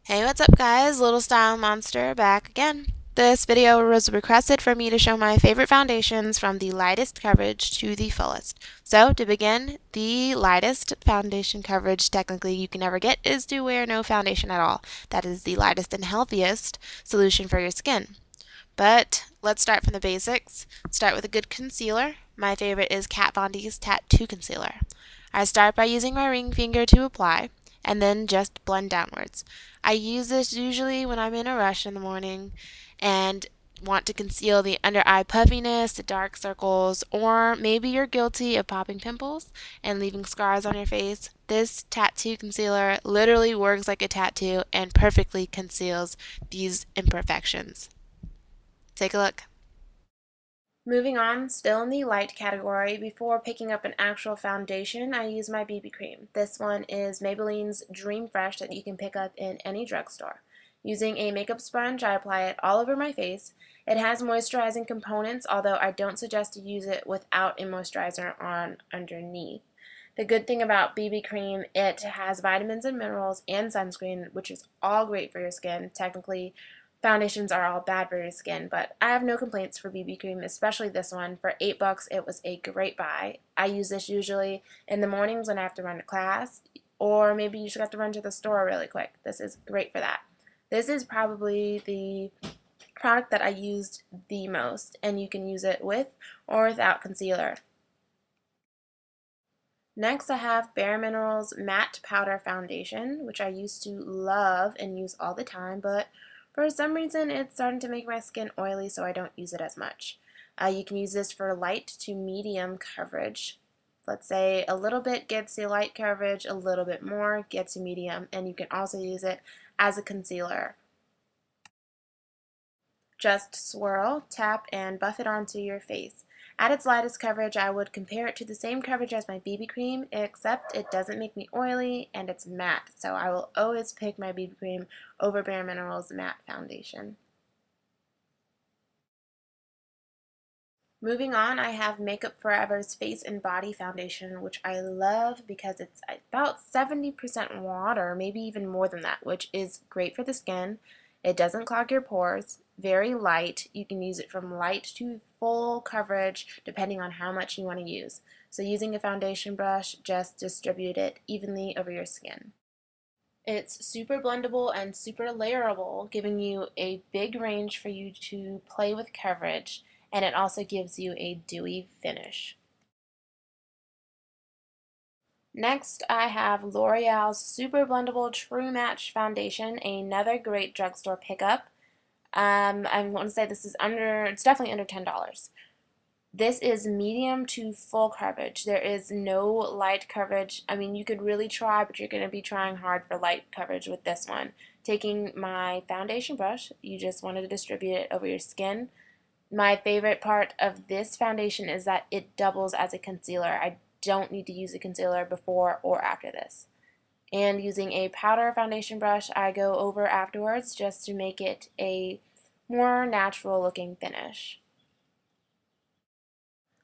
Hey, what's up guys? Little Style Monster back again. This video was requested for me to show my favorite foundations from the lightest coverage to the fullest. So to begin, the lightest foundation coverage technically you can ever get is to wear no foundation at all. That is the lightest and healthiest solution for your skin. But let's start from the basics. Start with a good concealer. My favorite is Kat Von D's Tattoo Concealer. I start by using my ring finger to apply and then just blend downwards. I use this usually when I'm in a rush in the morning and want to conceal the under eye puffiness, the dark circles, or maybe you're guilty of popping pimples and leaving scars on your face. This tattoo concealer literally works like a tattoo and perfectly conceals these imperfections. Take a look. Moving on, still in the light category, before picking up an actual foundation, I use my BB cream. This one is Maybelline's Dream Fresh that you can pick up in any drugstore. Using a makeup sponge, I apply it all over my face. It has moisturizing components, although I don't suggest to use it without a moisturizer on underneath. The good thing about BB cream, it has vitamins and minerals and sunscreen, which is all great for your skin. Technically, foundations are all bad for your skin, but I have no complaints for BB cream, especially this one. For $8, it was a great buy. I use this usually in the mornings when I have to run to class, or maybe you just have to run to the store really quick. This is great for that. This is probably the product that I used the most, and you can use it with or without concealer. Next, I have Bare Minerals Matte Powder Foundation, which I used to love and use all the time, but for some reason it's starting to make my skin oily, so I don't use it as much. You can use this for light to medium coverage. Let's say a little bit gets you light coverage, a little bit more gets you medium, and you can also use it as a concealer. Just swirl, tap, and buff it onto your face. At its lightest coverage, I would compare it to the same coverage as my BB cream, except it doesn't make me oily and it's matte. So I will always pick my BB cream over Bare Minerals Matte Foundation. Moving on, I have Makeup Forever's Face and Body Foundation, which I love because it's about 70% water, maybe even more than that, which is great for the skin. It doesn't clog your pores, very light. You can use it from light to full coverage depending on how much you want to use. So using a foundation brush, just distribute it evenly over your skin. It's super blendable and super layerable, giving you a big range for you to play with coverage, and it also gives you a dewy finish. Next, I have L'Oreal's Super Blendable True Match Foundation, another great drugstore pickup. I want to say it's definitely under $10. This is medium to full coverage. There is no light coverage. I mean, you could really try, but you're going to be trying hard for light coverage with this one. Taking my foundation brush, you just want to distribute it over your skin. My favorite part of this foundation is that it doubles as a concealer. I don't need to use a concealer before or after this. And using a powder foundation brush, I go over afterwards just to make it a more natural looking finish.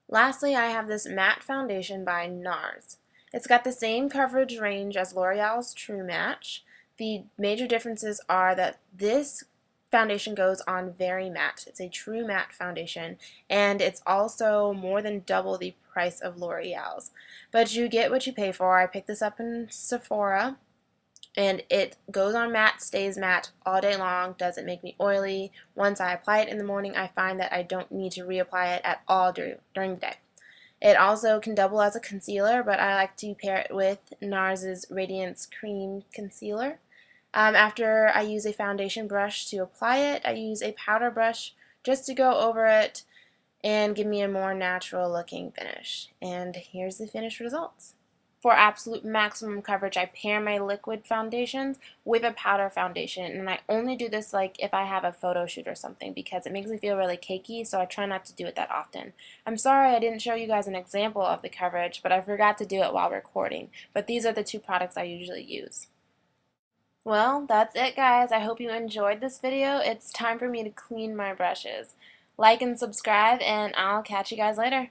Lastly, I have this matte foundation by NARS. It's got the same coverage range as L'Oreal's True Match. The major differences are that this foundation goes on very matte. It's a true matte foundation, and it's also more than double the price of L'Oreal's. But you get what you pay for. I picked this up in Sephora, and it goes on matte, stays matte all day long, doesn't make me oily. Once I apply it in the morning, I find that I don't need to reapply it at all during the day. It also can double as a concealer, but I like to pair it with NARS's Radiance Cream Concealer. After I use a foundation brush to apply it, I use a powder brush just to go over it and give me a more natural looking finish. And here's the finished results. For absolute maximum coverage, I pair my liquid foundations with a powder foundation, and I only do this like if I have a photo shoot or something because it makes me feel really cakey, so I try not to do it that often. I'm sorry I didn't show you guys an example of the coverage, but I forgot to do it while recording. But these are the two products I usually use. Well, that's it guys. I hope you enjoyed this video. It's time for me to clean my brushes. Like and subscribe, and I'll catch you guys later.